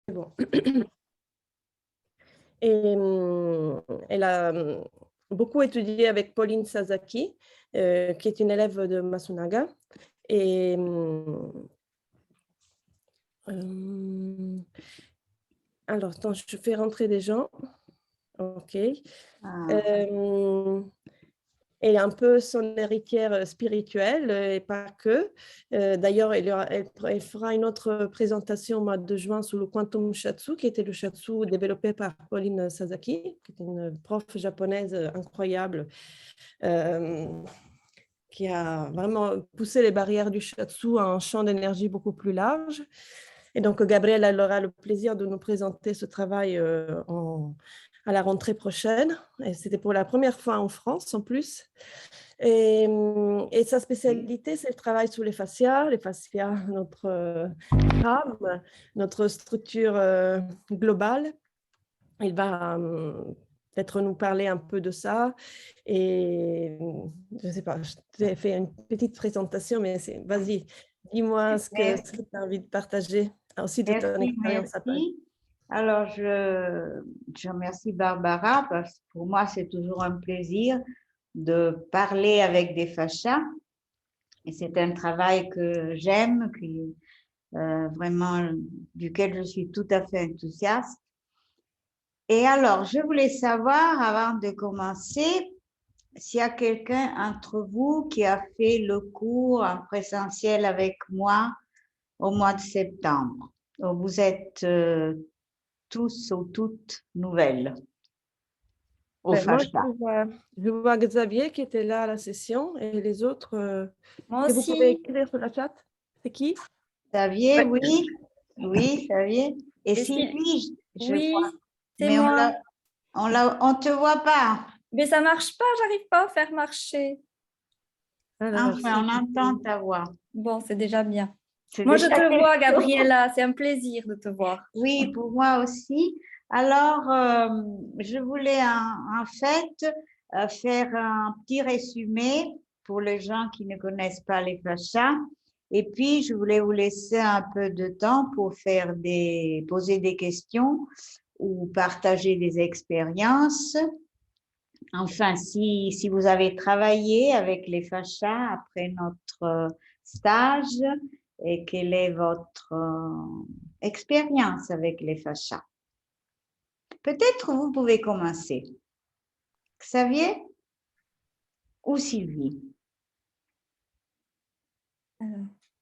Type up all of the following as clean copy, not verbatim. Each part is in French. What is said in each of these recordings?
Bon. Et elle a beaucoup étudié avec Pauline Sasaki, qui est une élève de Masunaga. Et alors, attends, je fais rentrer des gens. OK. Elle est un peu son héritière spirituelle et pas que. D'ailleurs, elle fera une autre présentation au mois de juin sur le Quantum Shatsu, qui était le Shatsu développé par Pauline Sasaki, qui est une prof japonaise incroyable, qui a vraiment poussé les barrières du Shatsu à un champ d'énergie beaucoup plus large. Et donc, Gabrielle, elle aura le plaisir de nous présenter ce travail à la rentrée prochaine. Et c'était pour la première fois en France, en plus. Et sa spécialité, c'est le travail sur les fascias, notre âme, notre structure globale. Il va peut-être nous parler un peu de ça. Et je ne sais pas, je t'ai fait une petite présentation, mais vas-y, dis-moi ce que tu as envie de partager, aussi de ton expérience à Paris. Merci. Alors, je remercie Barbara parce que pour moi, c'est toujours un plaisir de parler avec des fascias. Et c'est un travail que j'aime, vraiment duquel je suis tout à fait enthousiaste. Et alors, je voulais savoir, avant de commencer, s'il y a quelqu'un entre vous qui a fait le cours en présentiel avec moi au mois de septembre. Donc, vous êtes tous ou toutes nouvelles au Moi, FACHA. je vois Xavier qui était là à la session et les autres. Moi Et vous pouvez aussi. écrire sur la chat. C'est qui? Xavier, Ouais. oui. Oui, Xavier. Et Et Sylvie, je oui, crois. c'est Mais moi. on te voit pas. Mais ça marche pas, j'arrive pas à faire marcher. Alors, Enfin, on entend ta voix. Bon, c'est déjà bien. C'est Moi, je déjà te vois, quelque chose. Gabriella. C'est un plaisir de te voir. Oui, pour moi aussi. Alors, je voulais en fait faire un petit résumé pour les gens qui ne connaissent pas les FACHA. Et puis, je voulais vous laisser un peu de temps pour poser des questions ou partager des expériences. Enfin, si vous avez travaillé avec les FACHA après notre stage, et quelle est votre expérience avec les FACHA? Peut-être vous pouvez commencer. Xavier ou Sylvie?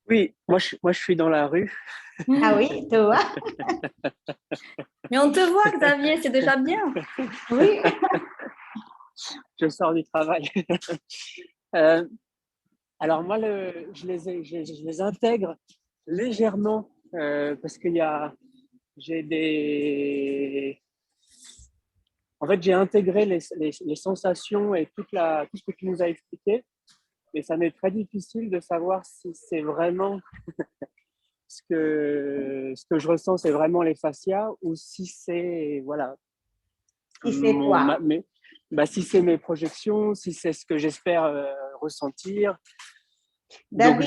Oui, moi je suis dans la rue. Ah oui, tu vois? Mais on te voit, Xavier, c'est déjà bien. Oui. Je sors du travail. Alors moi, je les intègre légèrement parce en fait, j'ai intégré les sensations et tout ce que tu nous as expliqué, mais ça m'est très difficile de savoir si c'est vraiment ce que je ressens, c'est vraiment les fascias ou si c'est, voilà, Si c'est quoi? si c'est mes projections, si c'est ce que j'espère ressentir. Donc,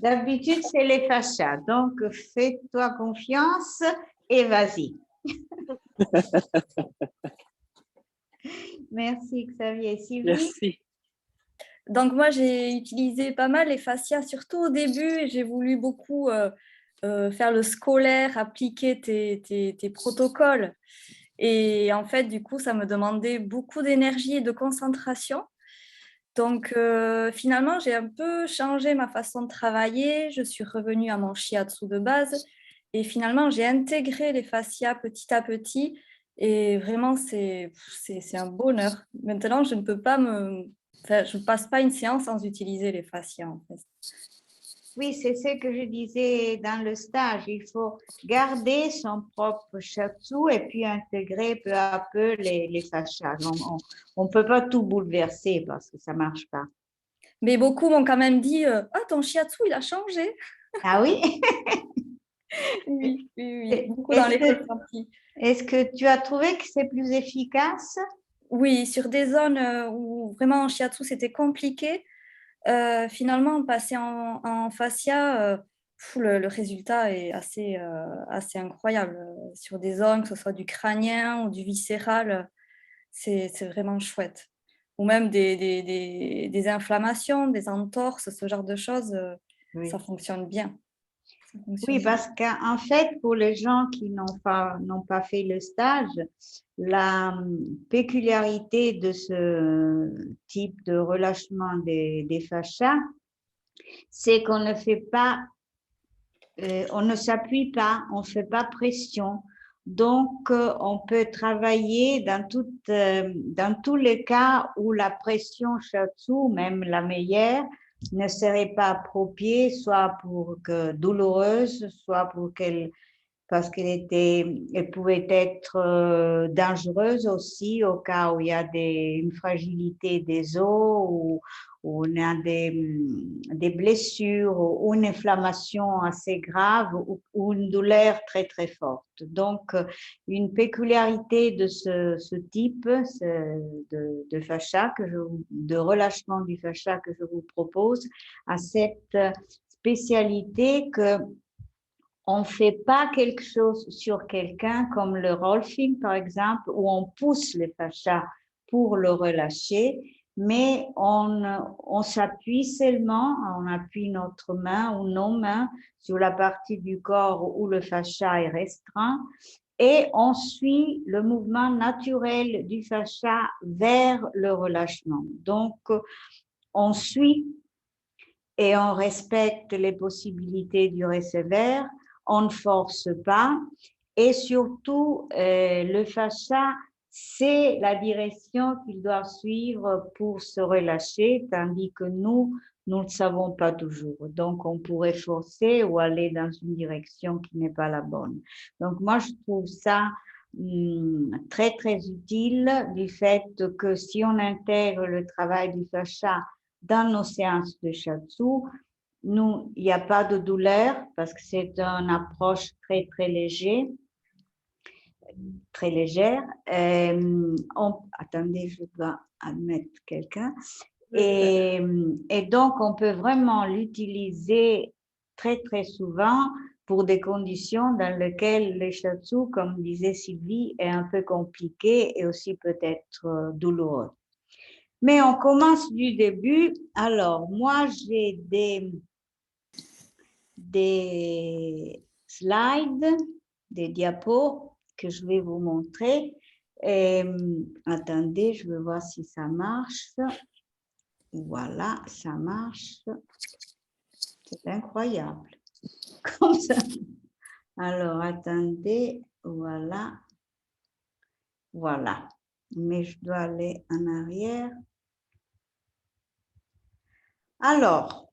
D'habitude, c'est les FACHA. Donc, fais-toi confiance et vas-y. Merci, Xavier. Sylvie? Merci. Donc, moi, j'ai utilisé pas mal les fascias, surtout au début. J'ai voulu beaucoup faire le scolaire, appliquer tes protocoles. Et en fait, du coup, ça me demandait beaucoup d'énergie et de concentration. Donc, finalement, j'ai un peu changé ma façon de travailler. Je suis revenue à mon shiatsu de base. Et finalement, j'ai intégré les fascias petit à petit. Et vraiment, c'est un bonheur. Maintenant, je ne peux pas je ne passe pas une séance sans utiliser les fascias, en fait. Oui, c'est ce que je disais dans le stage. Il faut garder son propre shatsu et puis intégrer peu à peu les fascias. On ne peut pas tout bouleverser parce que ça ne marche pas. Mais beaucoup m'ont quand même dit ah, ton shiatsu, il a changé. Ah oui? Oui, oui, oui. Beaucoup dans les ressentis. Est-ce que tu as trouvé que c'est plus efficace? Oui, sur des zones où vraiment en shiatsu c'était compliqué, finalement passer en fascia, le résultat est assez incroyable. Sur des zones, que ce soit du crânien ou du viscéral, c'est vraiment chouette. Ou même des inflammations, des entorses, ce genre de choses, Oui. ça fonctionne bien. Oui, parce qu'en fait, pour les gens qui n'ont pas fait le stage, la peculiarité de ce type de relâchement des fascias, c'est qu'on ne fait pas, on ne s'appuie pas, on ne fait pas pression. Donc, on peut travailler dans tous les cas où la pression shiatsu, même la meilleure, ne serait pas appropriée, soit pour que douloureuse, soit parce elle pouvait être dangereuse aussi au cas où il y a une fragilité des os ou on a des blessures ou une inflammation assez grave ou une douleur très très forte. Donc, une peculiarité de ce type de fascia, de relâchement du fascia que je vous propose, à cette spécialité que on ne fait pas quelque chose sur quelqu'un comme le rolfing, par exemple, où on pousse le fascia pour le relâcher, mais on s'appuie seulement, on appuie notre main ou nos mains sur la partie du corps où le fascia est restreint et on suit le mouvement naturel du fascia vers le relâchement. Donc, on suit et on respecte les possibilités du recevoir, on ne force pas et surtout le fascia, c'est la direction qu'il doit suivre pour se relâcher, tandis que nous ne le savons pas toujours. Donc, on pourrait forcer ou aller dans une direction qui n'est pas la bonne. Donc, moi, je trouve ça très, très utile du fait que si on intègre le travail du fascia dans nos séances de shiatsu, il n'y a pas de douleur parce que c'est une approche très, très légère. Attendez, je dois admettre quelqu'un. Et donc, on peut vraiment l'utiliser très, très souvent pour des conditions dans lesquelles le shiatsu, comme disait Sylvie, est un peu compliqué et aussi peut-être douloureux. Mais on commence du début. Alors, moi, j'ai des slides, des diapos que je vais vous montrer. Attendez, je vais voir si ça marche. Voilà, ça marche. C'est incroyable. Comme ça. Alors, attendez, voilà. Voilà. Mais je dois aller en arrière. Alors,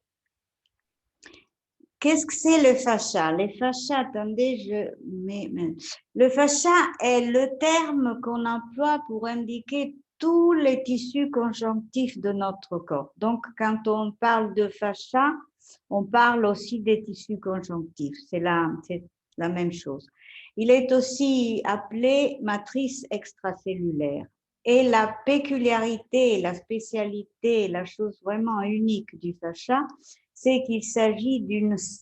qu'est-ce que c'est le fascia? Le fascia, attendez, le fascia est le terme qu'on emploie pour indiquer tous les tissus conjonctifs de notre corps. Donc, quand on parle de fascia, on parle aussi des tissus conjonctifs. C'est la même chose. Il est aussi appelé matrice extracellulaire. Et la peculiarité, la spécialité, la chose vraiment unique du fascia, c'est qu'il s'agit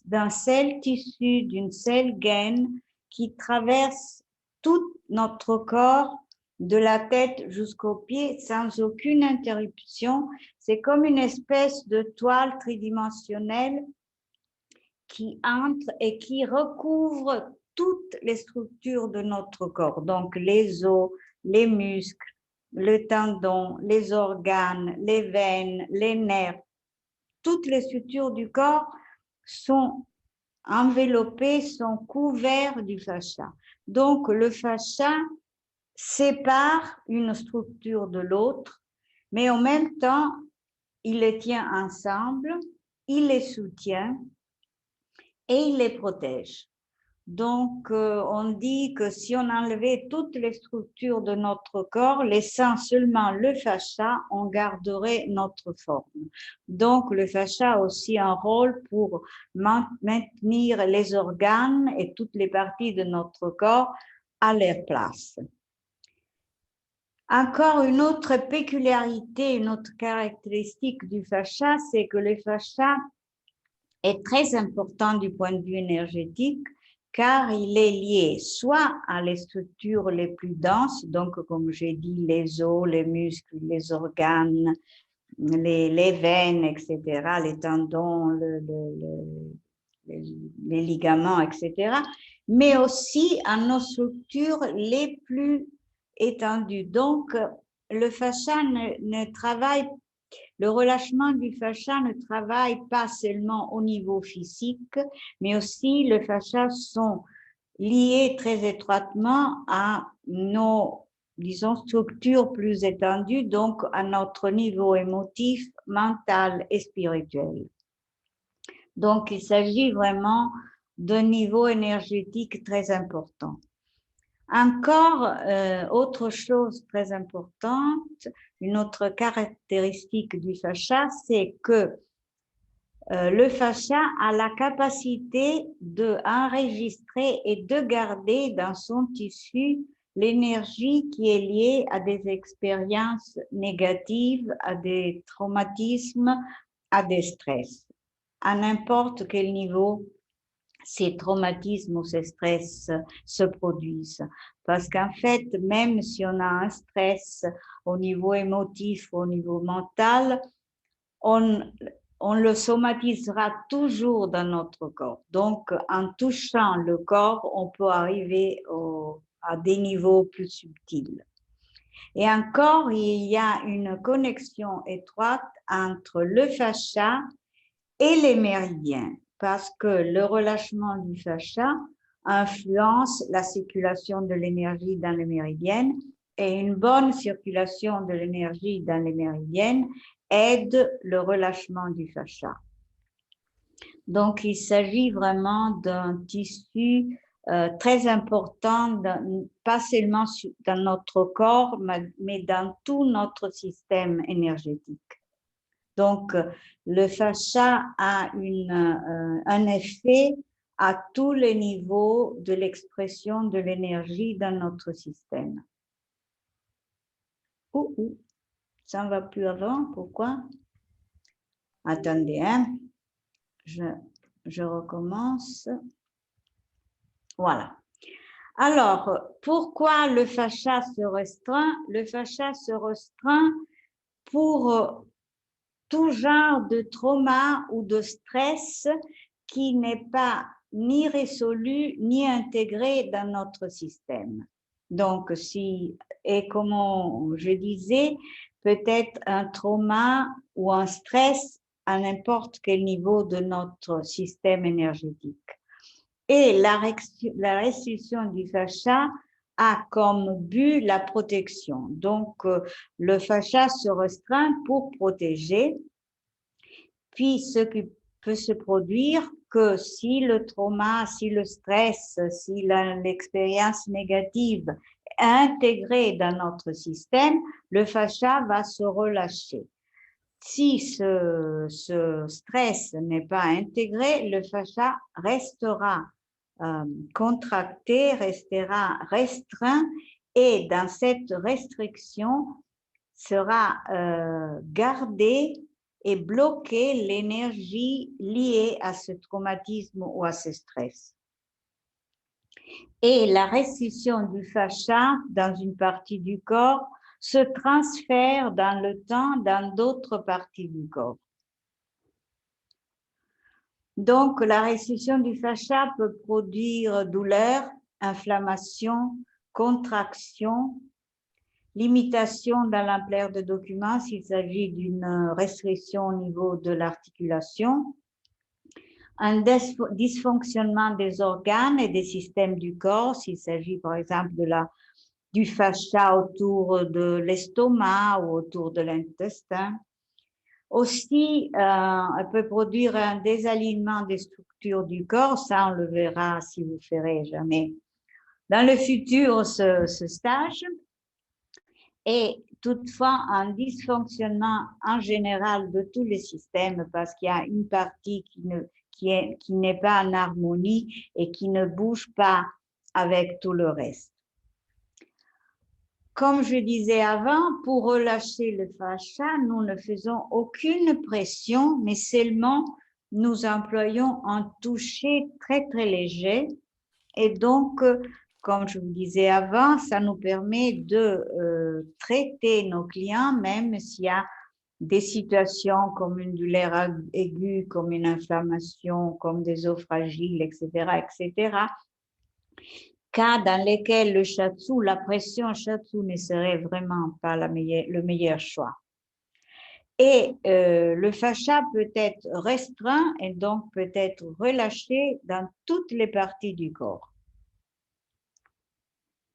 d'un seul tissu, d'une seule gaine qui traverse tout notre corps, de la tête jusqu'aux pieds, sans aucune interruption. C'est comme une espèce de toile tridimensionnelle qui entre et qui recouvre toutes les structures de notre corps, donc les os, les muscles, le tendon, les organes, les veines, les nerfs. Toutes les structures du corps sont enveloppées, sont couvertes du fascia. Donc, le fascia sépare une structure de l'autre, mais en même temps, il les tient ensemble, il les soutient et il les protège. Donc, on dit que si on enlevait toutes les structures de notre corps, laissant seulement le fascia, on garderait notre forme. Donc, le fascia a aussi un rôle pour maintenir les organes et toutes les parties de notre corps à leur place. Encore une autre peculiarité, une autre caractéristique du fascia, c'est que le fascia est très important du point de vue énergétique car il est lié soit à les structures les plus denses, donc comme j'ai dit, les os, les muscles, les organes, les veines, etc., les tendons, les ligaments, etc., mais aussi à nos structures les plus étendues. Donc, le fascia ne travaille, le relâchement du fascia ne travaille pas seulement au niveau physique, mais aussi le fascia sont liés très étroitement à nos, disons, structures plus étendues, donc à notre niveau émotif, mental et spirituel. Donc, il s'agit vraiment d'un niveau énergétique très important. Encore, autre chose très importante, une autre caractéristique du fascia, c'est que le fascia a la capacité d'enregistrer et de garder dans son tissu l'énergie qui est liée à des expériences négatives, à des traumatismes, à des stress. À n'importe quel niveau, ces traumatismes ou ces stress se produisent. Parce qu'en fait, même si on a un stress au niveau émotif, au niveau mental, on le somatisera toujours dans notre corps. Donc, en touchant le corps, on peut arriver à des niveaux plus subtils. Et encore, il y a une connexion étroite entre le fascia et les méridiens, parce que le relâchement du fascia influence la circulation de l'énergie dans les méridiennes et une bonne circulation de l'énergie dans les méridiennes aide le relâchement du fascia. Donc, il s'agit vraiment d'un tissu très important, pas seulement dans notre corps, mais dans tout notre système énergétique. Donc, le fascia a un effet à tous les niveaux de l'expression de l'énergie dans notre système. Ça ne va plus avant, pourquoi? Attendez, hein? Je recommence. Voilà. Alors, pourquoi le fascia se restreint? Le fascia se restreint pour tout genre de trauma ou de stress qui n'est pas ni résolu ni intégré dans notre système. Donc, et comme je disais, peut-être un trauma ou un stress à n'importe quel niveau de notre système énergétique. Et la restriction du fascia a comme but la protection. Donc, le fascia se restreint pour protéger. Puis, ce qui peut se produire, que si le trauma, si le stress, si l'expérience négative est intégrée dans notre système, le fascia va se relâcher. Si ce stress n'est pas intégré, le fascia restera contracté, restera restreint et dans cette restriction sera gardée et bloquer l'énergie liée à ce traumatisme ou à ce stress. Et la restriction du fascia dans une partie du corps se transfère dans le temps dans d'autres parties du corps. Donc, la restriction du fascia peut produire douleur, inflammation, contraction, limitation dans l'ampleur de documents s'il s'agit d'une restriction au niveau de l'articulation, un dysfonctionnement des organes et des systèmes du corps s'il s'agit par exemple du fascia autour de l'estomac ou autour de l'intestin. Aussi, elle peut produire un désalignement des structures du corps, ça on le verra si vous ferez jamais dans le futur ce stage. Et toutefois, un dysfonctionnement en général de tous les systèmes parce qu'il y a une partie qui n'est pas en harmonie et qui ne bouge pas avec tout le reste. Comme je disais avant, pour relâcher le fascia, nous ne faisons aucune pression, mais seulement nous employons un toucher très, très léger. Et donc, comme je vous disais avant, ça nous permet de traiter nos clients, même s'il y a des situations comme une douleur aiguë, comme une inflammation, comme des os fragiles, etc., cas dans lesquels le shiatsu, la pression shiatsu ne serait vraiment pas le meilleur choix. Et le fascia peut être restreint et donc peut être relâché dans toutes les parties du corps.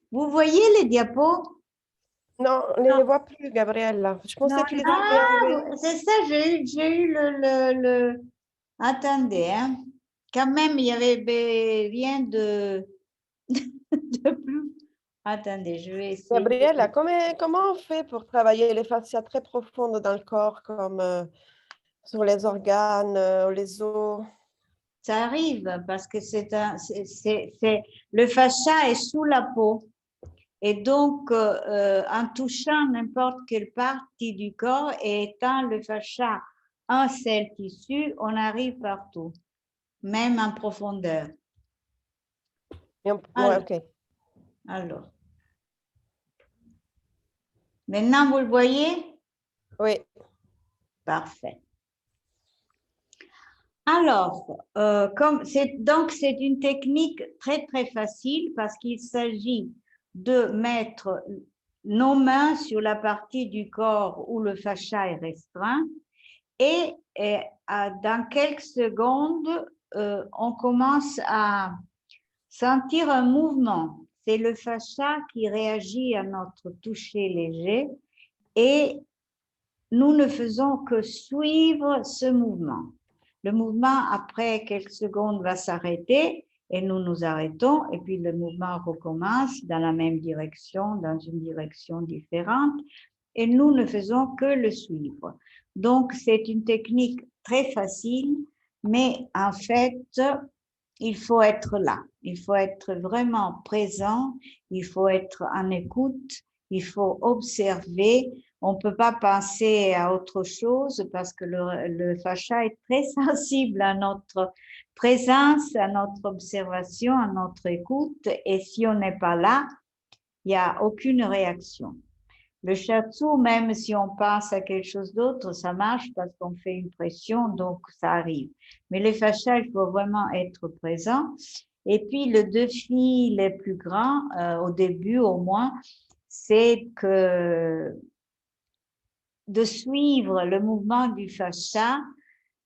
Vous voyez les diapos? Non, on ne les voit plus, Gabriella. Je pensais Non, que tu les avais enlevés. c'est ça, j'ai eu le... Attendez, hein. Quand même, il y avait rien de plus. Attendez, je vais essayer. Gabriella, comment on fait pour travailler les fascias très profondes dans le corps, comme sur les organes, les os? Ça arrive parce que le fascia est sous la peau. Et donc, en touchant n'importe quelle partie du corps et étant le fascia un seul tissu, on arrive partout, même en profondeur. Ouais, ok. Alors, maintenant, vous le voyez? Oui. Parfait. Alors, donc c'est une technique très, très facile parce qu'il s'agit de mettre nos mains sur la partie du corps où le fascia est restreint et dans quelques secondes, on commence à sentir un mouvement. C'est le fascia qui réagit à notre toucher léger et nous ne faisons que suivre ce mouvement. Le mouvement, après quelques secondes, va s'arrêter et nous nous arrêtons et puis le mouvement recommence dans la même direction, dans une direction différente et nous ne faisons que le suivre. Donc, c'est une technique très facile, mais en fait, il faut être là. Il faut être vraiment présent, il faut être en écoute, il faut observer. On ne peut pas penser à autre chose parce que le fascia est très sensible à notre présence, à notre observation, à notre écoute. Et si on n'est pas là, il n'y a aucune réaction. Le shiatsu, même si on pense à quelque chose d'autre, ça marche parce qu'on fait une pression, donc ça arrive. Mais les fascias, il faut vraiment être présent. Et puis, le défi le plus grand, au début au moins, c'est que de suivre le mouvement du fascia,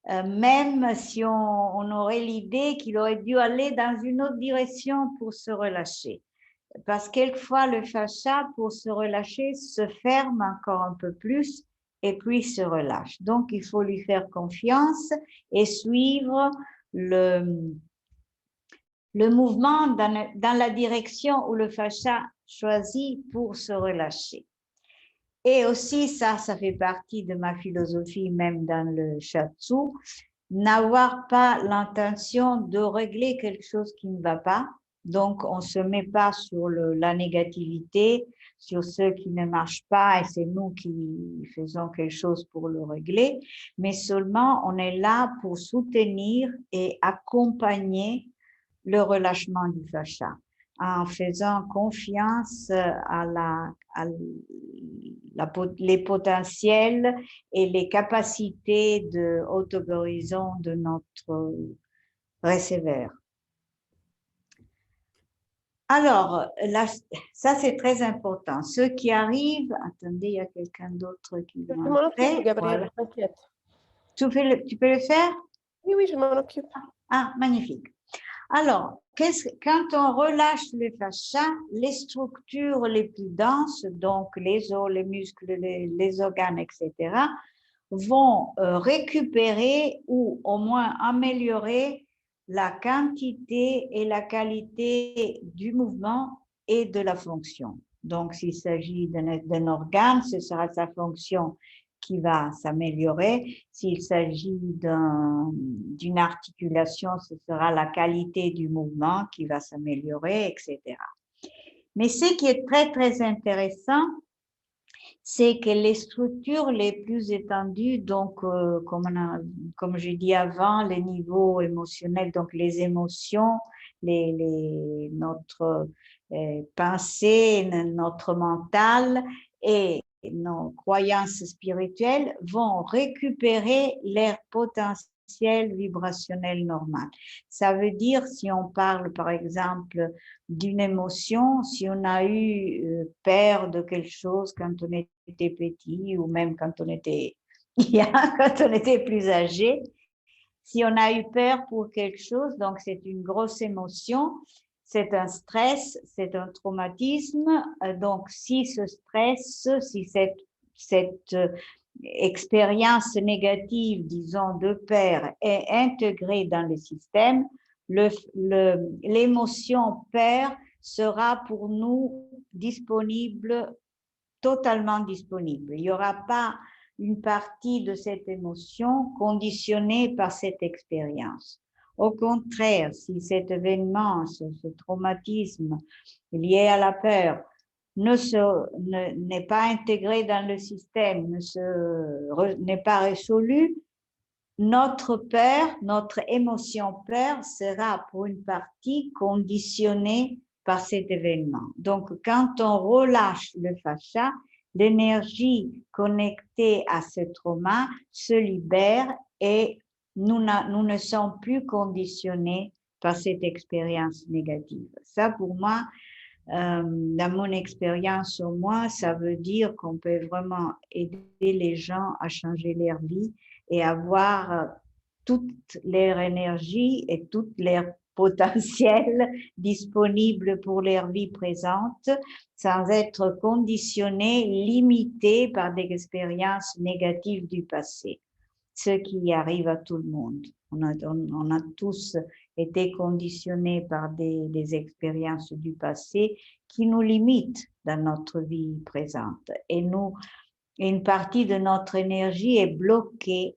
même si on aurait l'idée qu'il aurait dû aller dans une autre direction pour se relâcher. Parce que quelquefois, le fascia, pour se relâcher, se ferme encore un peu plus et puis se relâche. Donc, il faut lui faire confiance et suivre le mouvement dans la direction où le fascia choisit pour se relâcher. Et aussi, ça fait partie de ma philosophie, même dans le shiatsu, n'avoir pas l'intention de régler quelque chose qui ne va pas. Donc, on ne se met pas sur la négativité, sur ce qui ne marche pas et c'est nous qui faisons quelque chose pour le régler, mais seulement on est là pour soutenir et accompagner le relâchement du fascia en faisant confiance les potentiels et les capacités de auto-guérison de notre receveur. Alors, là, ça c'est très important. Ceux qui arrivent, attendez, il y a quelqu'un d'autre qui Je m'en occupe, Gabrielle, voilà. t'inquiète. Tu peux le faire? Oui, je m'en occupe. Ah, magnifique. Alors, quand on relâche le fascia, les structures les plus denses, donc les os, les muscles, les organes, etc., vont récupérer ou au moins améliorer la quantité et la qualité du mouvement et de la fonction. Donc, s'il s'agit d'un organe, ce sera sa fonction qui va s'améliorer. S'il s'agit d'une articulation, ce sera la qualité du mouvement qui va s'améliorer, etc. Mais ce qui est très, très intéressant, c'est que les structures les plus étendues, donc comme j'ai dit avant, les niveaux émotionnels, donc les émotions, notre pensée, notre mental et nos croyances spirituelles vont récupérer leur potentiel vibrationnel normal. Ça veut dire, si on parle par exemple d'une émotion, si on a eu peur de quelque chose quand on était petit ou même quand on était quand on était plus âgé, si on a eu peur pour quelque chose, donc c'est une grosse émotion, c'est un stress, c'est un traumatisme. Donc si ce stress, si cette expérience négative, disons, de peur est intégrée dans le système, l'émotion peur sera pour nous disponible, totalement disponible. Il n'y aura pas une partie de cette émotion conditionnée par cette expérience. Au contraire, si cet événement, ce traumatisme lié à la peur n'est pas intégré dans le système, n'est pas résolu, notre peur, notre émotion peur sera pour une partie conditionnée par cet événement. Donc, quand on relâche le fascia, l'énergie connectée à ce trauma se libère et nous ne sommes plus conditionnés par cette expérience négative. Ça, pour moi, dans mon expérience au moins, ça veut dire qu'on peut vraiment aider les gens à changer leur vie et avoir toute leur énergie et tout leur potentiel disponible pour leur vie présente sans être conditionnés, limités par des expériences négatives du passé. Ce qui arrive à tout le monde. On a tous été conditionnés par des expériences du passé qui nous limitent dans notre vie présente. Et une partie de notre énergie est bloquée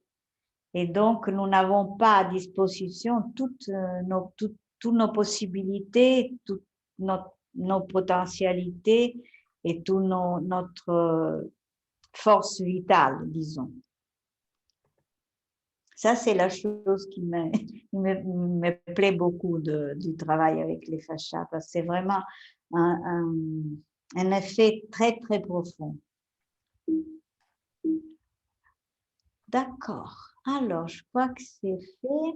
et donc nous n'avons pas à disposition toutes nos possibilités, toutes nos potentialités et toute notre force vitale, disons. Ça, c'est la chose qui me plaît beaucoup du travail avec les fascias, parce que c'est vraiment un effet très, très profond. D'accord. Alors, je crois que c'est fait.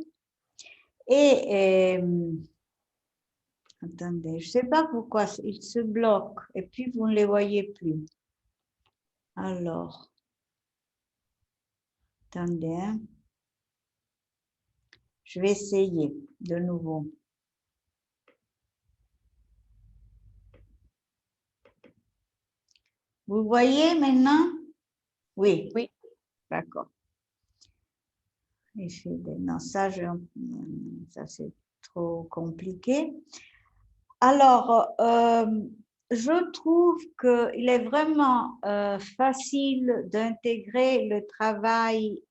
Et attendez, je ne sais pas pourquoi il se bloque et puis vous ne les voyez plus. Alors, attendez, hein. Je vais essayer de nouveau. Vous voyez maintenant? Oui. Oui. D'accord. Non, ça c'est trop compliqué. Alors, je trouve qu'il est vraiment facile d'intégrer le travail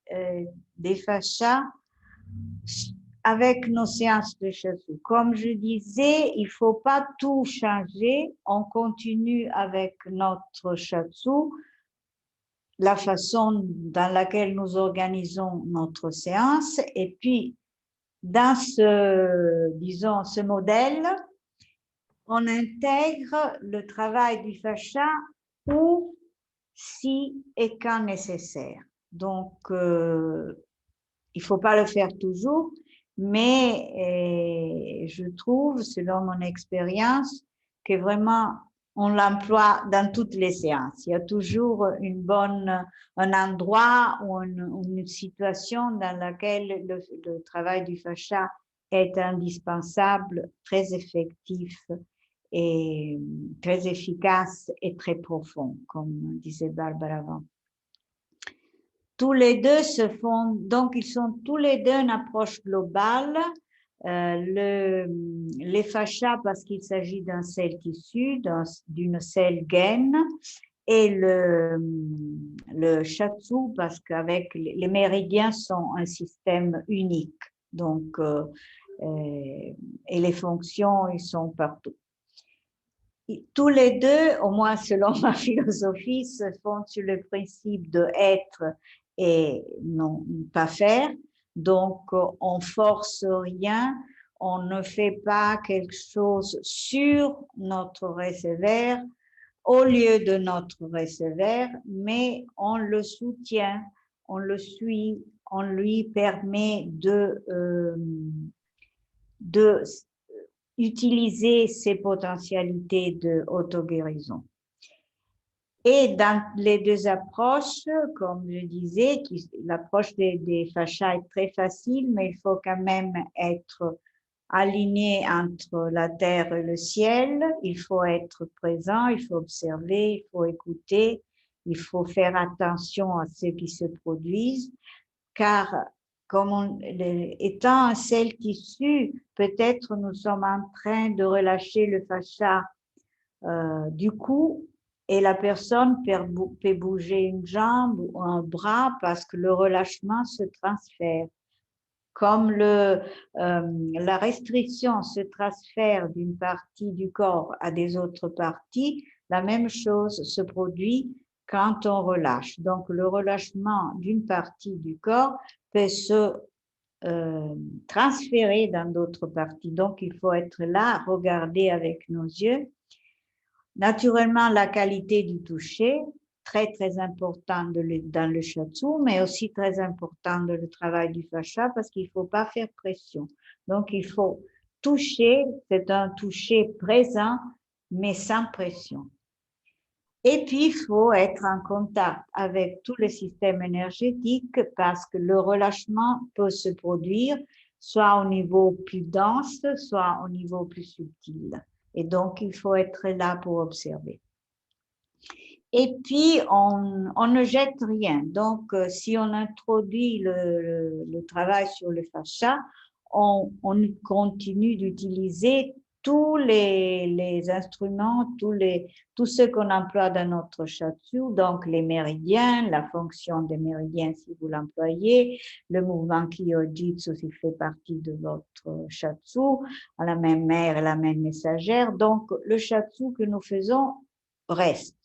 des fascias avec nos séances de shiatsu. Comme je disais, il ne faut pas tout changer. On continue avec notre shiatsu, la façon dans laquelle nous organisons notre séance. Et puis, dans ce modèle, on intègre le travail du fascia où, si et quand nécessaire. Donc, il ne faut pas le faire toujours, mais je trouve, selon mon expérience, que vraiment on l'emploie dans toutes les séances. Il y a toujours un endroit ou une situation dans laquelle le travail du fascia est indispensable, très effectif et très efficace et très profond, comme disait Barbara avant. Tous les deux donc ils sont tous les deux une approche globale. Les fascias parce qu'il s'agit d'un seul tissu, d'une seule gaine, et le shiatsu parce qu'avec les méridiens sont un système unique. Donc, et les fonctions, ils sont partout. tous les deux, au moins selon ma philosophie, se font sur le principe de être et non pas faire. Donc, on force rien, on ne fait pas quelque chose sur notre réservoir au lieu de notre réservoir, mais on le soutient, on le suit, on lui permet de utiliser ses potentialités de auto-guérison. Et dans les deux approches, comme je disais, l'approche des fachas est très facile, mais il faut quand même être aligné entre la terre et le ciel. Il faut être présent, il faut observer, il faut écouter, il faut faire attention à ce qui se produit, car comme étant un seul tissu, peut-être nous sommes en train de relâcher le fascia du cou et la personne peut bouger une jambe ou un bras parce que le relâchement se transfère. Comme la restriction se transfère d'une partie du corps à des autres parties, la même chose se produit quand on relâche. Donc, le relâchement d'une partie du corps peut se transférer dans d'autres parties. Donc, il faut être là, regarder avec nos yeux. Naturellement, la qualité du toucher, très, très important dans le shiatsu, mais aussi très important dans le travail du fascia parce qu'il ne faut pas faire pression. Donc, il faut toucher, c'est un toucher présent, mais sans pression. Et puis, il faut être en contact avec tout le système énergétique parce que le relâchement peut se produire soit au niveau plus dense, soit au niveau plus subtil. Et donc, il faut être là pour observer. Et puis, on ne jette rien. Donc, si on introduit le travail sur le fascia, on continue d'utiliser tous les instruments, tout ce qu'on emploie dans notre shiatsu, donc les méridiens, la fonction des méridiens si vous l'employez, le mouvement Kyo-Jitsu s'il fait partie de votre shiatsu, la même mère et la même messagère. Donc, le shiatsu que nous faisons reste.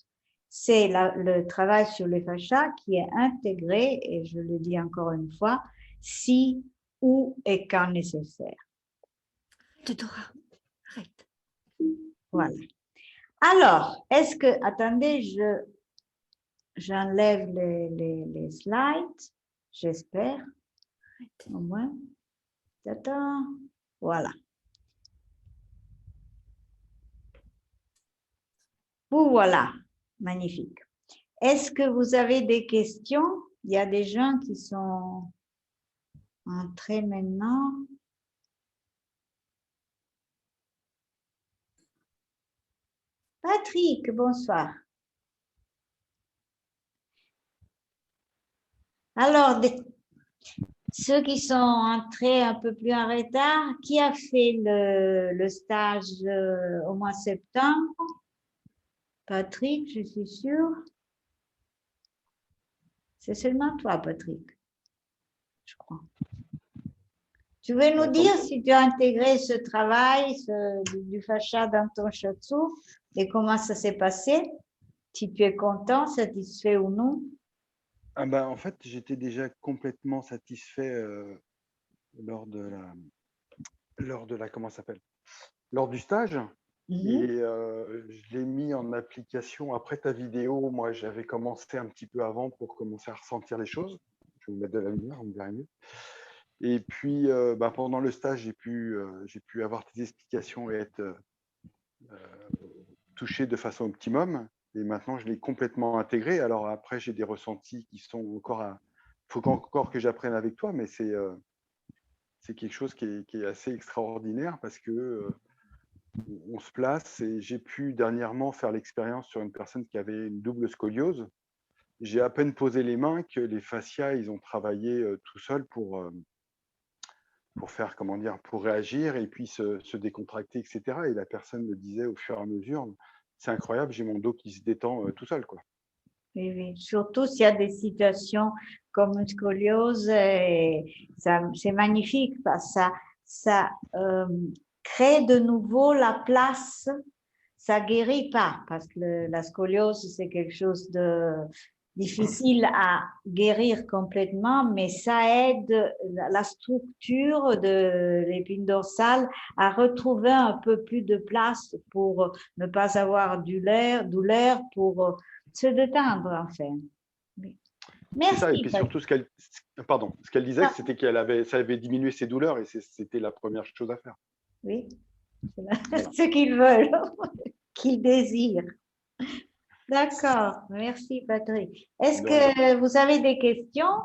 C'est le travail sur le fascia qui est intégré, et je le dis encore une fois, si, où et quand nécessaire. Dora, arrête. Voilà. Alors, est-ce que, attendez, j'enlève les slides, j'espère, au moins. Attends, voilà. Vous voilà, magnifique. Est-ce que vous avez des questions? Il y a des gens qui sont entrés maintenant. Patrick, bonsoir. Alors, ceux qui sont entrés un peu plus en retard, qui a fait le stage au mois de septembre? Patrick, je suis sûre. C'est seulement toi, Patrick, je crois. Tu veux nous dire si tu as intégré ce travail du fascia dans ton shiatsu et comment ça s'est passé? Si tu es content, satisfait ou non? Ah bah, en fait, j'étais déjà complètement satisfait lors de la comment ça s'appelle? Lors du stage. Et je l'ai mis en application après ta vidéo. Moi, j'avais commencé un petit peu avant pour commencer à ressentir les choses. Je vais vous mettre de la lumière, on me verra mieux. Et puis, bah, pendant le stage, j'ai pu avoir tes explications et être touché de façon optimum. Et maintenant, je l'ai complètement intégré. Alors après, j'ai des ressentis qui sont encore à... Il faut encore que j'apprenne avec toi, mais c'est quelque chose qui est assez extraordinaire parce que on se place et j'ai pu dernièrement faire l'expérience sur une personne qui avait une double scoliose. J'ai à peine posé les mains que les fascias, ils ont travaillé tout seuls pour faire, comment dire, pour réagir et puis se décontracter, etc. Et la personne me disait au fur et à mesure, c'est incroyable, j'ai mon dos qui se détend tout seul, quoi. Oui, oui. Surtout s'il y a des situations comme une scoliose, c'est magnifique parce que ça crée de nouveau la place ça guérit pas parce que la scoliose, c'est quelque chose de difficile à guérir complètement, mais ça aide la structure de l'épine dorsale à retrouver un peu plus de place pour ne pas avoir douleur pour se détendre, enfin. C'est ça, et Merci. puis surtout, ce qu'elle disait, c'était ça avait diminué ses douleurs, et c'était la première chose à faire. Oui, c'est ce qu'ils veulent, qu'ils désirent. D'accord, merci Patrick. Est-ce que vous avez des questions?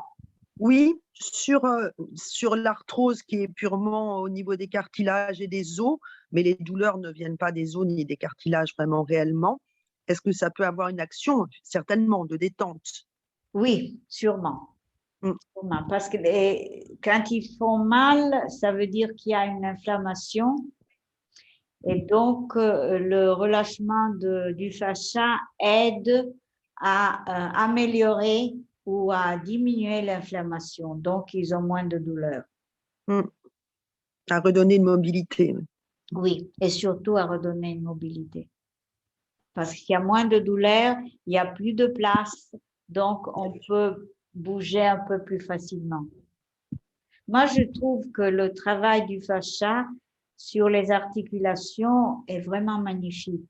Oui, sur l'arthrose qui est purement au niveau des cartilages et des os, mais les douleurs ne viennent pas des os ni des cartilages vraiment réellement. Est-ce que ça peut avoir une action, certainement, de détente? Oui, sûrement. Sûrement, parce que quand ils font mal, ça veut dire qu'il y a une inflammation. Et donc, le relâchement du fascia aide à améliorer ou à diminuer l'inflammation. Donc, ils ont moins de douleur. À redonner une mobilité. Oui, et surtout à redonner une mobilité. Parce qu'il y a moins de douleur, il n'y a plus de place, donc on peut bouger un peu plus facilement. Moi, je trouve que le travail du fascia sur les articulations est vraiment magnifique.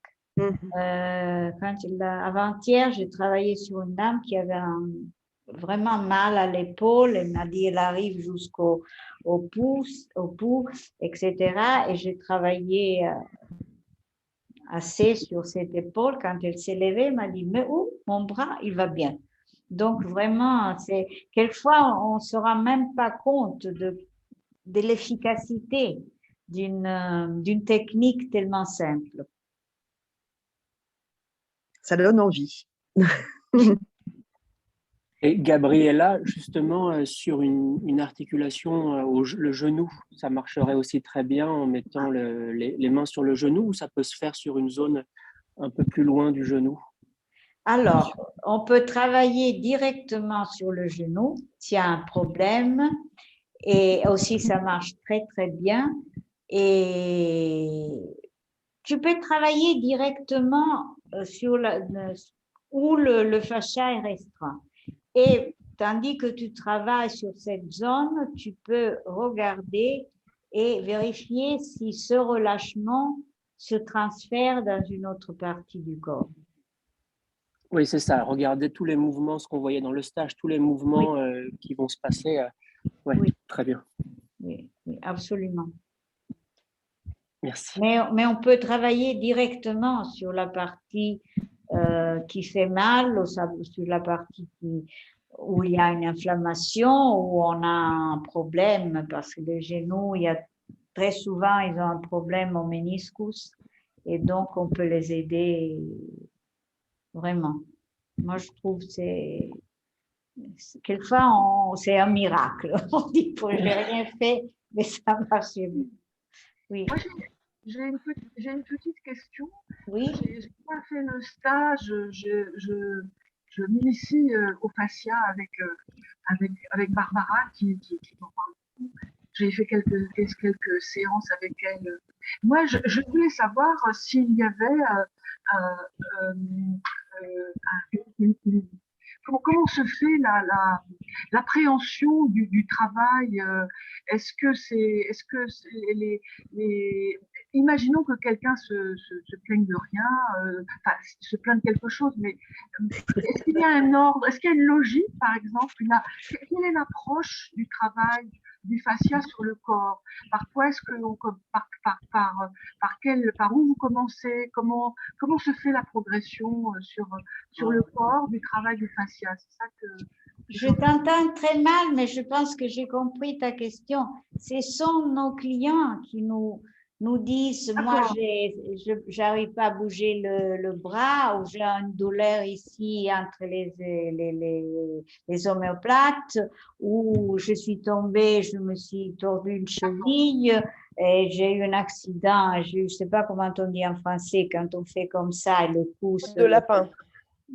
Avant-hier, j'ai travaillé sur une dame qui avait vraiment mal à l'épaule. Elle m'a dit, elle arrive jusqu'au pouls, etc. Et j'ai travaillé assez sur cette épaule. Quand elle s'est levée, elle m'a dit, mais où mon bras, il va bien. Donc, vraiment, quelquefois, on ne se rend même pas compte de l'efficacité d'une technique tellement simple. Ça donne envie. Et Gabriella, justement, sur une articulation, le genou, ça marcherait aussi très bien en mettant les mains sur le genou, ou ça peut se faire sur une zone un peu plus loin du genou? Alors, on peut travailler directement sur le genou s'il y a un problème, et aussi ça marche très très bien. Et tu peux travailler directement sur où le fascia est restreint. Et tandis que tu travailles sur cette zone, tu peux regarder et vérifier si ce relâchement se transfère dans une autre partie du corps. Oui, c'est ça. Regardez tous les mouvements, ce qu'on voyait dans le stage, tous les mouvements qui vont se passer. Ouais, oui. Très bien. Oui, absolument. Merci. Mais on peut travailler directement sur la partie qui fait mal, ou sur la partie où il y a une inflammation, où on a un problème, parce que les genoux, très souvent, ils ont un problème au méniscus, et donc on peut les aider vraiment. Moi, je trouve que quelquefois, c'est un miracle. On dit que je n'ai rien fait, mais ça marche bien. Oui. Moi, j'ai une petite question. Oui. J'ai pas fait le stage, je m'initie au fascia avec Barbara qui m'en parle beaucoup. J'ai fait quelques séances avec elle. Moi, je voulais savoir s'il y avait comment se fait l'appréhension du travail. Est-ce que imaginons que quelqu'un se plaigne de rien, se plaigne de quelque chose, mais est-ce qu'il y a un ordre, est-ce qu'il y a une logique, par exemple, quelle est l'approche du travail du fascia sur le corps? Par quoi est-ce que par où vous commencez? Comment se fait la progression sur le corps du travail du fascia? C'est ça que je t'entends très mal, mais je pense que j'ai compris ta question. Ce sont nos clients qui nous disent, moi, je n'arrive pas à bouger le bras, ou j'ai une douleur ici entre les omoplates, ou je suis tombée, je me suis tordu une cheville, et j'ai eu un accident, je ne sais pas comment on dit en français, quand on fait comme ça, le cou... De lapin.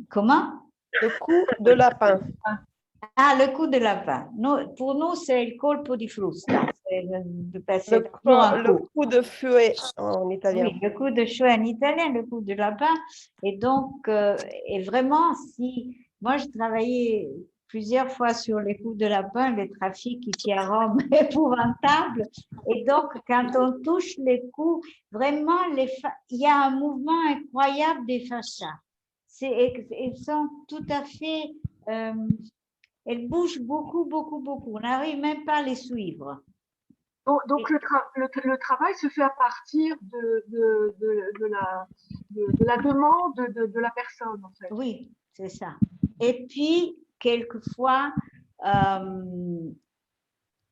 Comment? Le cou de lapin. Ah, le cou de lapin. Pour nous, c'est le colpo di frusta. de passer toujours un Le coup. coup de fouet en italien. Oui, le coup de chouet en italien, le coup de lapin. Et donc, et vraiment, si moi, je travaillais plusieurs fois sur les coups de lapin, le trafic ici à Rome est épouvantable. Et donc, quand on touche les coups, vraiment, il y a un mouvement incroyable des fascias. Elles sont tout à fait, elles bougent beaucoup, beaucoup, beaucoup. On n'arrive même pas à les suivre. Donc le travail se fait à partir de la demande de la personne, en fait. Oui, c'est ça. Et puis, quelquefois,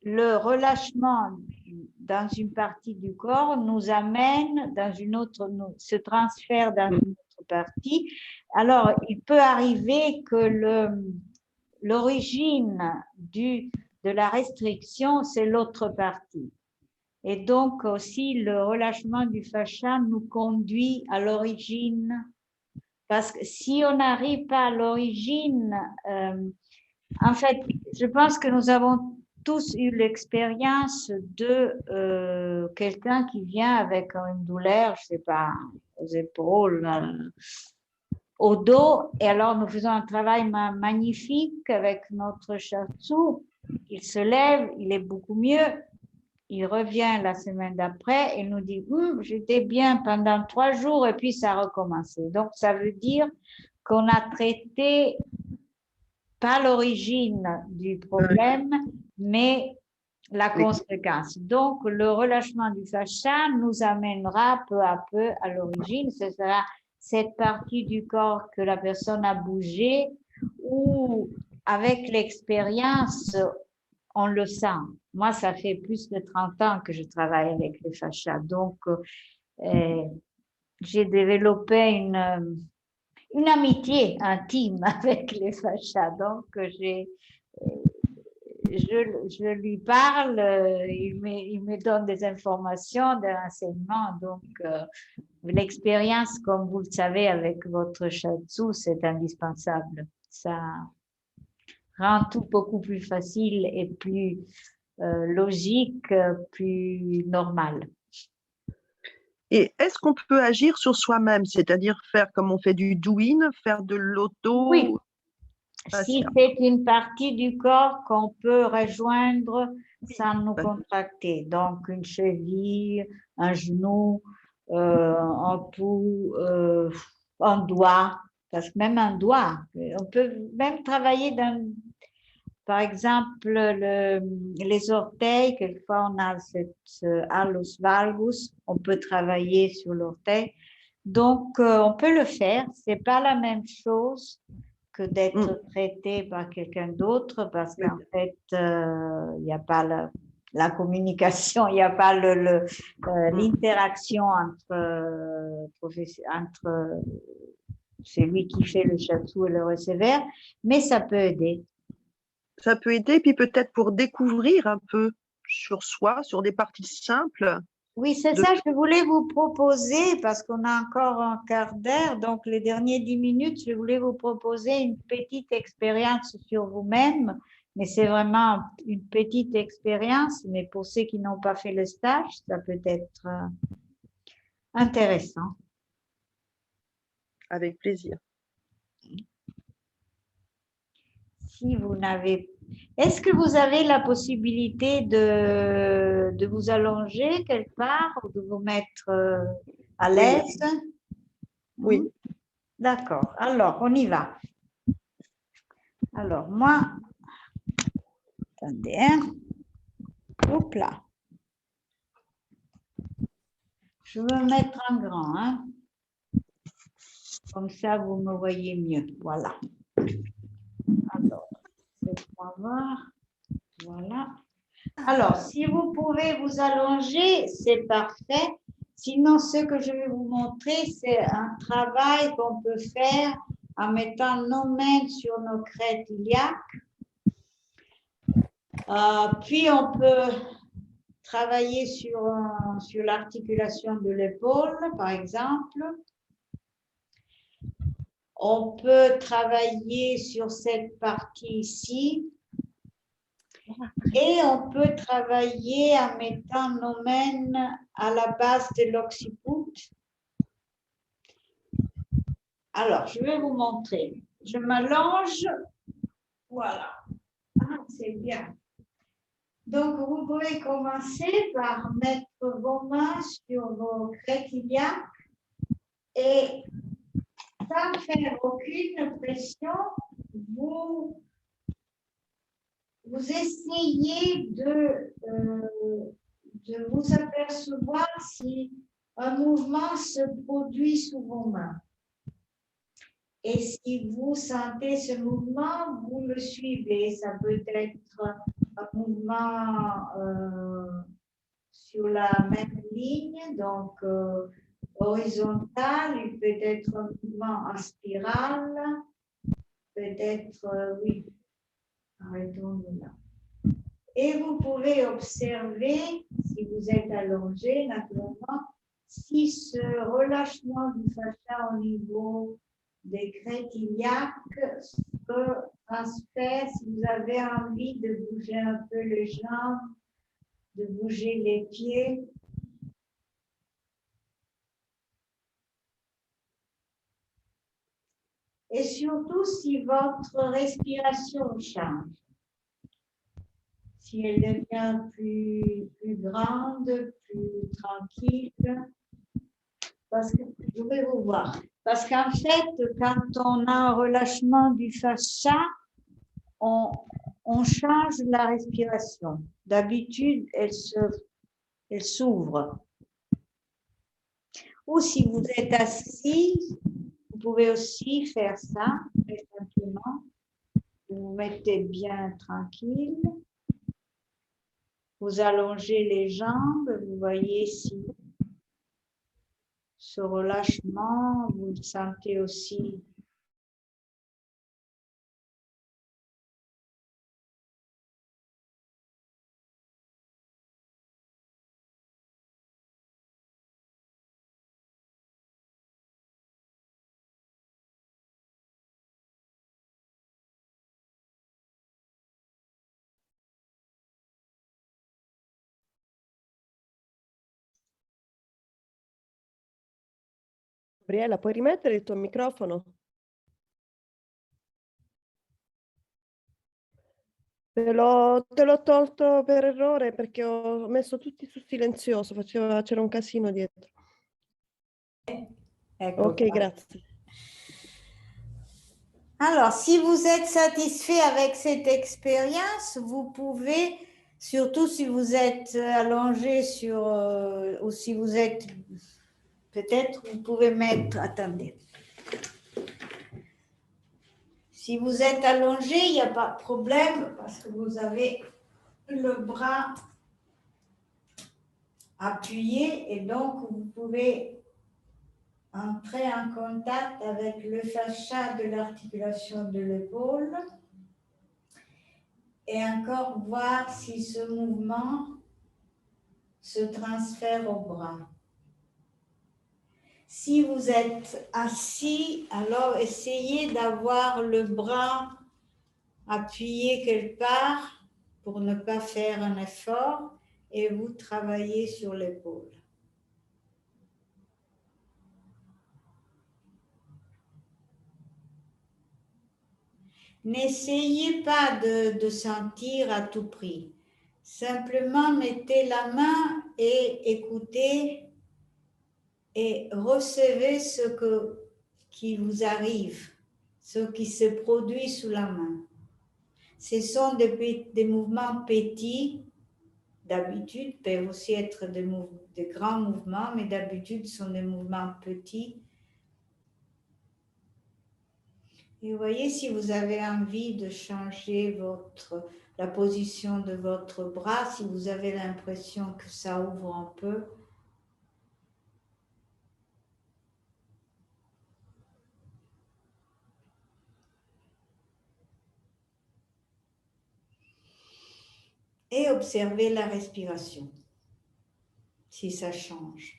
le relâchement dans une partie du corps nous amène dans une autre, se transfère dans une autre partie. Alors, il peut arriver que l'origine de la restriction, c'est l'autre partie. Et donc aussi, le relâchement du fascia nous conduit à l'origine. Parce que si on n'arrive pas à l'origine, en fait, je pense que nous avons tous eu l'expérience de quelqu'un qui vient avec une douleur, je ne sais pas, aux épaules, au dos, et alors nous faisons un travail magnifique avec notre shiatsu. Il se lève, il est beaucoup mieux. Il revient la semaine d'après et nous dit j'étais bien pendant 3 jours et puis ça a recommencé. Donc, ça veut dire qu'on a traité pas l'origine du problème, mais la conséquence. Donc, le relâchement du fascia nous amènera peu à peu à l'origine. Ce sera cette partie du corps que la personne a bougé ou avec l'expérience, on le sent. Moi, ça fait plus de 30 ans que je travaille avec les fascias. Donc, j'ai développé une amitié intime avec les fascias. Donc, je lui parle, il me donne des informations, des renseignements. Donc, l'expérience, comme vous le savez, avec votre shiatsu, c'est indispensable. Ça rend tout beaucoup plus facile et plus logique, plus normal. Et est-ce qu'on peut agir sur soi-même, c'est-à-dire faire comme on fait du doing, faire de l'auto? Oui, si c'est une partie du corps qu'on peut rejoindre sans nous contracter, donc une cheville, un genou, un pouls, un doigt, parce que même un doigt, on peut même travailler par exemple, les orteils, quelquefois on a ce hallux valgus, on peut travailler sur l'orteil. Donc, on peut le faire. Ce n'est pas la même chose que d'être traité par quelqu'un d'autre parce qu'en fait, il n'y a pas la communication, il n'y a pas l'interaction entre celui qui fait le shiatsu et le receveur, mais ça peut aider. Ça peut aider, puis peut-être pour découvrir un peu sur soi, sur des parties simples. Oui, c'est ça, je voulais vous proposer, parce qu'on a encore un quart d'heure, donc les dernières 10 minutes, je voulais vous proposer une petite expérience sur vous-même, mais c'est vraiment une petite expérience, mais pour ceux qui n'ont pas fait le stage, ça peut être intéressant. Avec plaisir. Si vous n'avez... Est-ce que vous avez la possibilité de vous allonger quelque part ou de vous mettre à l'aise? Oui. D'accord. Alors, on y va. Alors, moi... Attendez, hein. Hop là. Je vais me mettre en grand, hein. Comme ça, vous me voyez mieux. Voilà. Alors, faites-moi voir. Voilà. Alors, si vous pouvez vous allonger, c'est parfait. Sinon, ce que je vais vous montrer, c'est un travail qu'on peut faire en mettant nos mains sur nos crêtes iliaques. Puis, on peut travailler sur l'articulation de l'épaule, par exemple. On peut travailler sur cette partie ici. Et on peut travailler en mettant nos mains à la base de l'occiput. Alors, je vais vous montrer. Je m'allonge. Voilà. Ah, c'est bien. Donc, vous pouvez commencer par mettre vos mains sur vos crétillacs et sans faire aucune pression, vous essayez de vous apercevoir si un mouvement se produit sous vos mains. Et si vous sentez ce mouvement, vous le suivez. Ça peut être un mouvement sur la même ligne, donc horizontal, il peut être un mouvement en spirale, peut-être, oui, arrêtons là. Et vous pouvez observer, si vous êtes allongé, naturellement, si ce relâchement du fascia au niveau des crétillacs se transfère, si vous avez envie de bouger un peu les jambes, de bouger les pieds. Et surtout si votre respiration change. Si elle devient plus grande, plus tranquille. Parce que je vais vous voir. Parce qu'en fait, quand on a un relâchement du fascia, on change la respiration. D'habitude, elle s'ouvre. Ou si vous êtes assis, vous pouvez aussi faire ça, très simplement. Vous vous mettez bien tranquille. Vous allongez les jambes, vous voyez si ce relâchement, vous le sentez aussi. Gabriella, puoi rimettere il tuo microfono? Te l'ho tolto per errore perché ho messo tutti su silenzioso, c'era un casino dietro. Ecco Ok, qua. grazie. Alors, si vous êtes satisfait avec cette expérience, vous pouvez, surtout si vous êtes allongé sur, ou si vous êtes, peut-être, vous pouvez mettre, attendez. Si vous êtes allongé, il n'y a pas de problème parce que vous avez le bras appuyé et donc vous pouvez entrer en contact avec le fascia de l'articulation de l'épaule et encore voir si ce mouvement se transfère au bras. Si vous êtes assis, alors essayez d'avoir le bras appuyé quelque part pour ne pas faire un effort et vous travaillez sur l'épaule. N'essayez pas de sentir à tout prix. Simplement mettez la main et écoutez et recevez ce qui vous arrive, ce qui se produit sous la main. Ce sont des mouvements petits, d'habitude, peuvent aussi être de grands mouvements, mais d'habitude sont des mouvements petits. Et vous voyez, si vous avez envie de changer la position de votre bras, si vous avez l'impression que ça ouvre un peu, et observez la respiration, si ça change.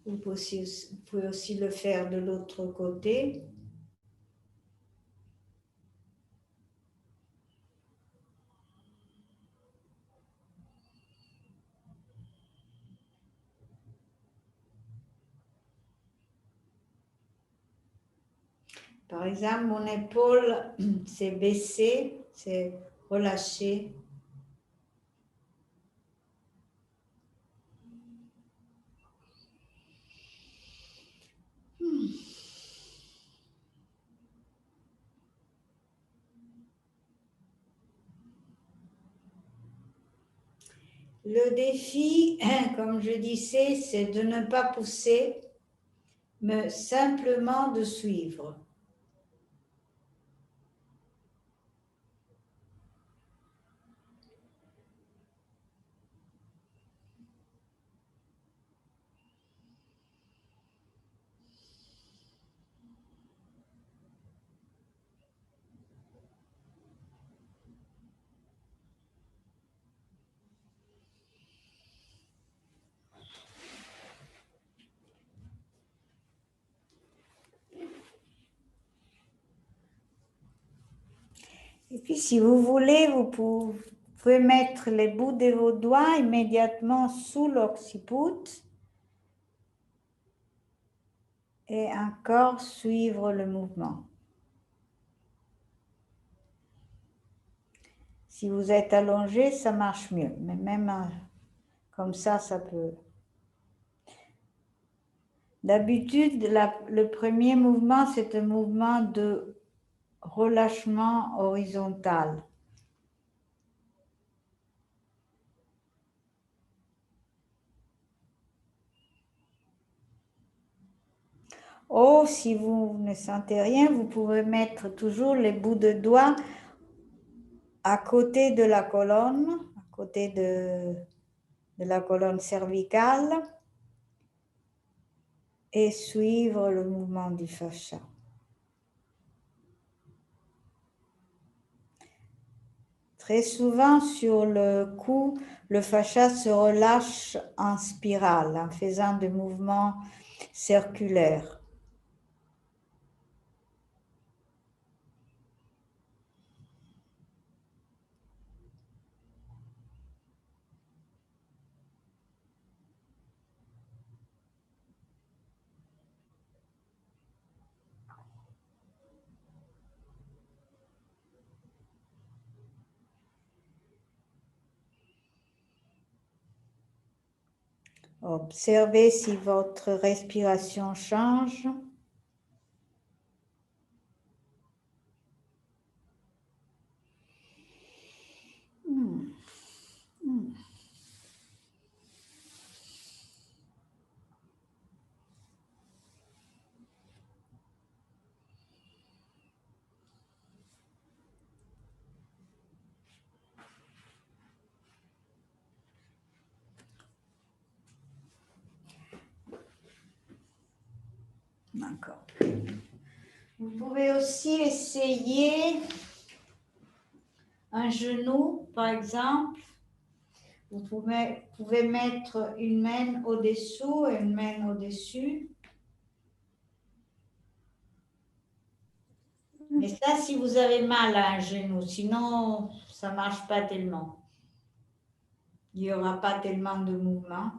Vous pouvez aussi le faire de l'autre côté. Par exemple, mon épaule s'est baissée, s'est relâchée. Le défi, comme je disais, c'est de ne pas pousser, mais simplement de suivre. Et puis, si vous voulez, vous pouvez mettre les bouts de vos doigts immédiatement sous l'occiput et encore suivre le mouvement. Si vous êtes allongé, ça marche mieux, mais même comme ça peut. D'habitude, le premier mouvement, c'est un mouvement de relâchement horizontal. Ou si vous ne sentez rien, vous pouvez mettre toujours les bouts de doigts à côté de la colonne, à côté de la colonne cervicale et suivre le mouvement du fascia. Très souvent, sur le cou, le fascia se relâche en spirale, en faisant des mouvements circulaires. Observez si votre respiration change. D'accord. Vous pouvez aussi essayer un genou, par exemple. Vous pouvez mettre une main au-dessous et une main au-dessus. Mais ça, si vous avez mal à un genou, sinon, ça ne marche pas tellement. Il n'y aura pas tellement de mouvement.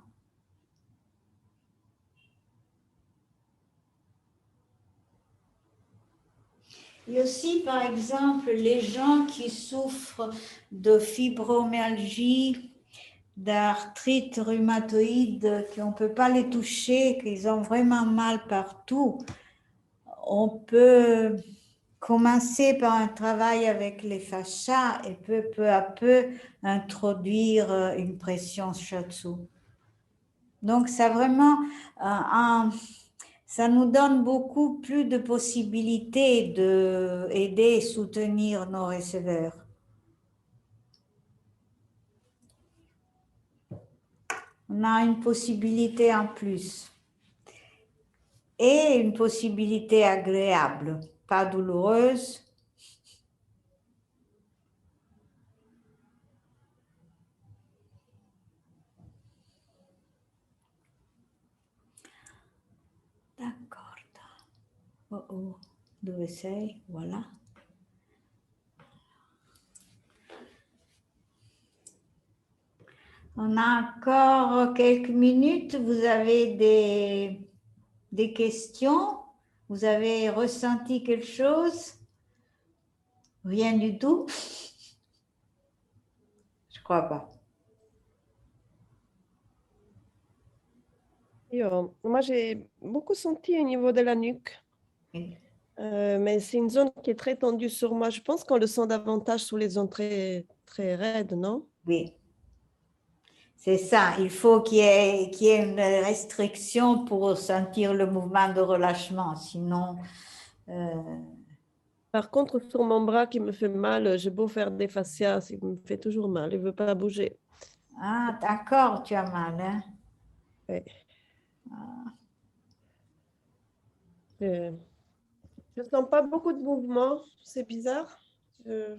Et aussi, par exemple, les gens qui souffrent de fibromyalgie, d'arthrite rhumatoïde, qu'on ne peut pas les toucher, qu'ils ont vraiment mal partout, on peut commencer par un travail avec les fascias et peu à peu introduire une pression shiatsu. Donc, ça vraiment ça nous donne beaucoup plus de possibilités d'aider et soutenir nos receveurs. On a une possibilité en plus et une possibilité agréable, pas douloureuse. D'accord. Oh, dove sei? Voilà. On a encore quelques minutes. Vous avez des questions Vous avez ressenti quelque chose? Rien du tout? Je crois pas. Moi, j'ai beaucoup senti au niveau de la nuque. Oui. Mais c'est une zone qui est très tendue sur moi. Je pense qu'on le sent davantage sous les zones très, très raides, non? Oui. C'est ça, il faut qu'il y ait une restriction pour sentir le mouvement de relâchement. Sinon, Par contre, sur mon bras qui me fait mal, j'ai beau faire des fascias, il me fait toujours mal. Il ne veut pas bouger. ah, d'accord, tu as mal, hein? Ouais. Je ne sens pas beaucoup de mouvement. C'est bizarre. Je-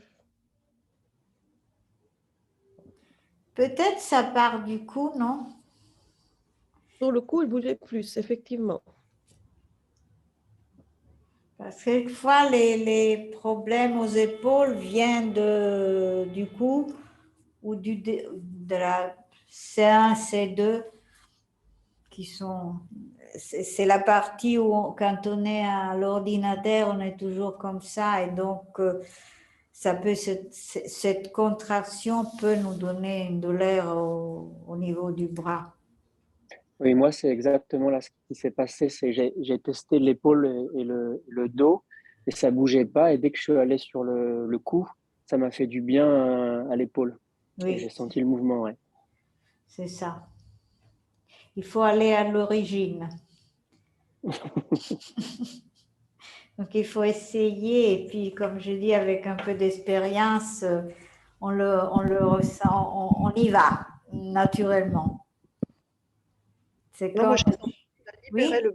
Peut-être ça part du cou, non? Sur le coup, il bougeait plus, effectivement. Parce que quelquefois, les problèmes aux épaules viennent du cou ou de la C1, C2 qui sont... C'est la partie où, quand on est à l'ordinateur, on est toujours comme ça et donc ça peut, cette contraction peut nous donner une douleur au niveau du bras. Oui, moi, c'est exactement là ce qui s'est passé. C'est j'ai testé l'épaule et le dos et ça bougeait pas. Et dès que je suis allé sur le cou, ça m'a fait du bien à l'épaule. Et j'ai Oui, senti le mouvement, ouais. c'est ça. Il faut aller à l'origine. Donc, il faut essayer. Et puis, comme je dis, avec un peu d'expérience, on le ressent, on y va naturellement. C'est Non, moi, comme... ça libérait Oui,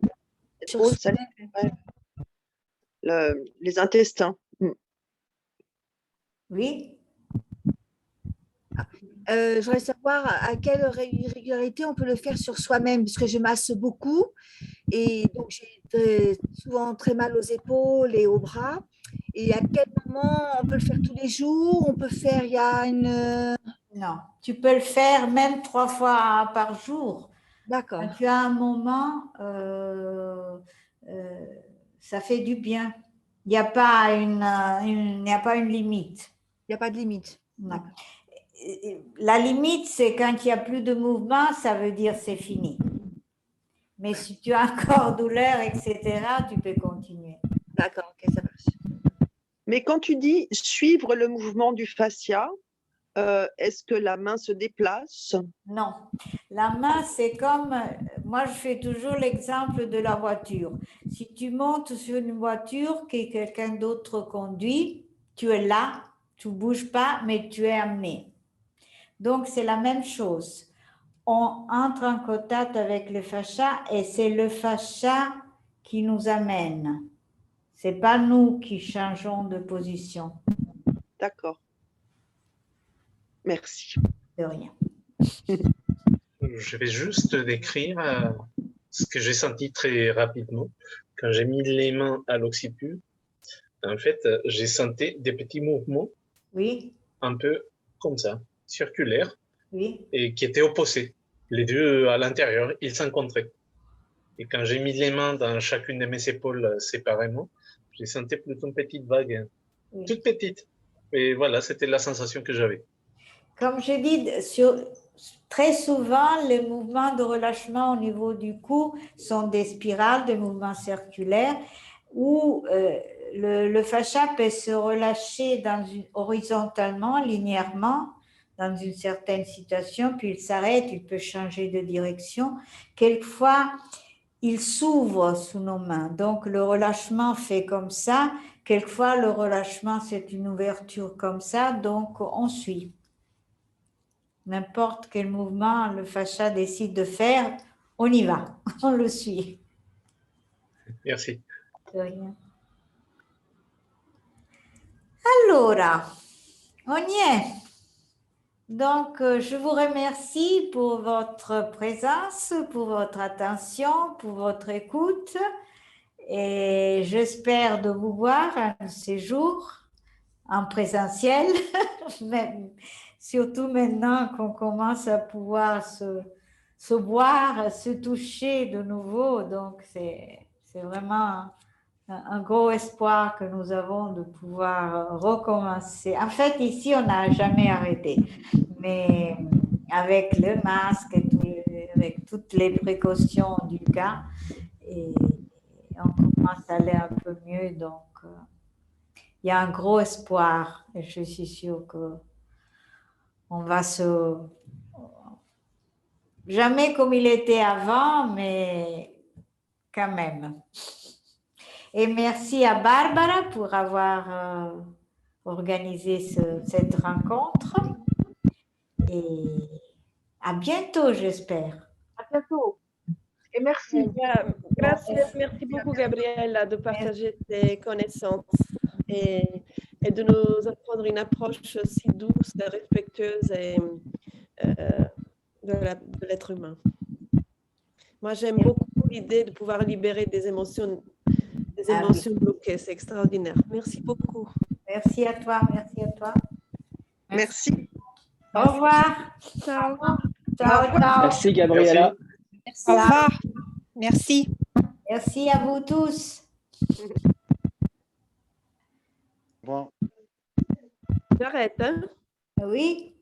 l'épaule, ça libérait les intestins. oui. Je voudrais savoir à quelle régularité on peut le faire sur soi-même, parce que je masse beaucoup et donc j'ai souvent très mal aux épaules et aux bras. Et à quel moment on peut le faire tous les jours? On peut faire, il y a une... Non, tu peux le faire même 3 fois par jour. D'accord, Quand tu as un moment, ça fait du bien. Il n'y a pas il n'y a pas une limite. il n'y a pas de limite. Non. La limite, c'est quand il n'y a plus de mouvement, ça veut dire c'est fini. Mais si tu as encore douleur, etc., tu peux continuer. D'accord, ok, ça marche. Mais quand tu dis suivre le mouvement du fascia, est-ce que la main se déplace? Non. La main, c'est comme, moi je fais toujours l'exemple de la voiture. Si tu montes sur une voiture que quelqu'un d'autre conduit, tu es là, tu ne bouges pas, mais tu es amené. Donc c'est la même chose. On entre en contact avec le fascia et c'est le fascia qui nous amène. Ce n'est pas nous qui changeons de position. D'accord. Merci. De rien. Je vais juste décrire ce que j'ai senti très rapidement. Quand j'ai mis les mains à l'occiput, en fait, j'ai senti des petits mouvements Oui, un peu comme ça, circulaires, oui. et qui étaient opposés. Les deux à l'intérieur, ils s'encontraient. Et quand j'ai mis les mains dans chacune de mes épaules séparément, j'ai senti plutôt une petite vague, Oui. toute petite. Et voilà, c'était la sensation que j'avais. Comme je dis, très souvent, les mouvements de relâchement au niveau du cou sont des spirales, des mouvements circulaires, où le fascia peut se relâcher horizontalement, linéairement, dans une certaine situation, puis il s'arrête, il peut changer de direction. Quelquefois, il s'ouvre sous nos mains. Donc, le relâchement fait comme ça. Quelquefois, le relâchement, c'est une ouverture comme ça. Donc, on suit. N'importe quel mouvement le fascia décide de faire, on y va, on le suit. Merci. De rien. Allora, on y est. Donc, je vous remercie pour votre présence, pour votre attention, pour votre écoute. Et j'espère de vous voir un de ces jours en présentiel, mais surtout maintenant qu'on commence à pouvoir se voir, se toucher de nouveau. Donc, c'est vraiment un gros espoir que nous avons de pouvoir recommencer. En fait, ici, on n'a jamais arrêté, mais avec le masque, avec toutes les précautions du cas, et on commence à aller un peu mieux. Donc, il y a un gros espoir et je suis sûre que on va se... Jamais comme il était avant, mais quand même. Et merci à Barbara pour avoir organisé cette rencontre. Et à bientôt, j'espère. À bientôt. Et merci. Merci beaucoup, Gabriella, de partager tes connaissances et de nous apprendre une approche si douce, respectueuse et, de l'être humain. Moi, j'aime beaucoup l'idée de pouvoir libérer des émotions bloquées. C'est extraordinaire. Merci beaucoup. Merci à toi. Merci à toi. Merci. Au revoir. Ciao. Ciao, ciao. Merci, Gabriella. Merci. Au revoir. Merci. Merci à vous tous. Bon. J'arrête, hein? Oui.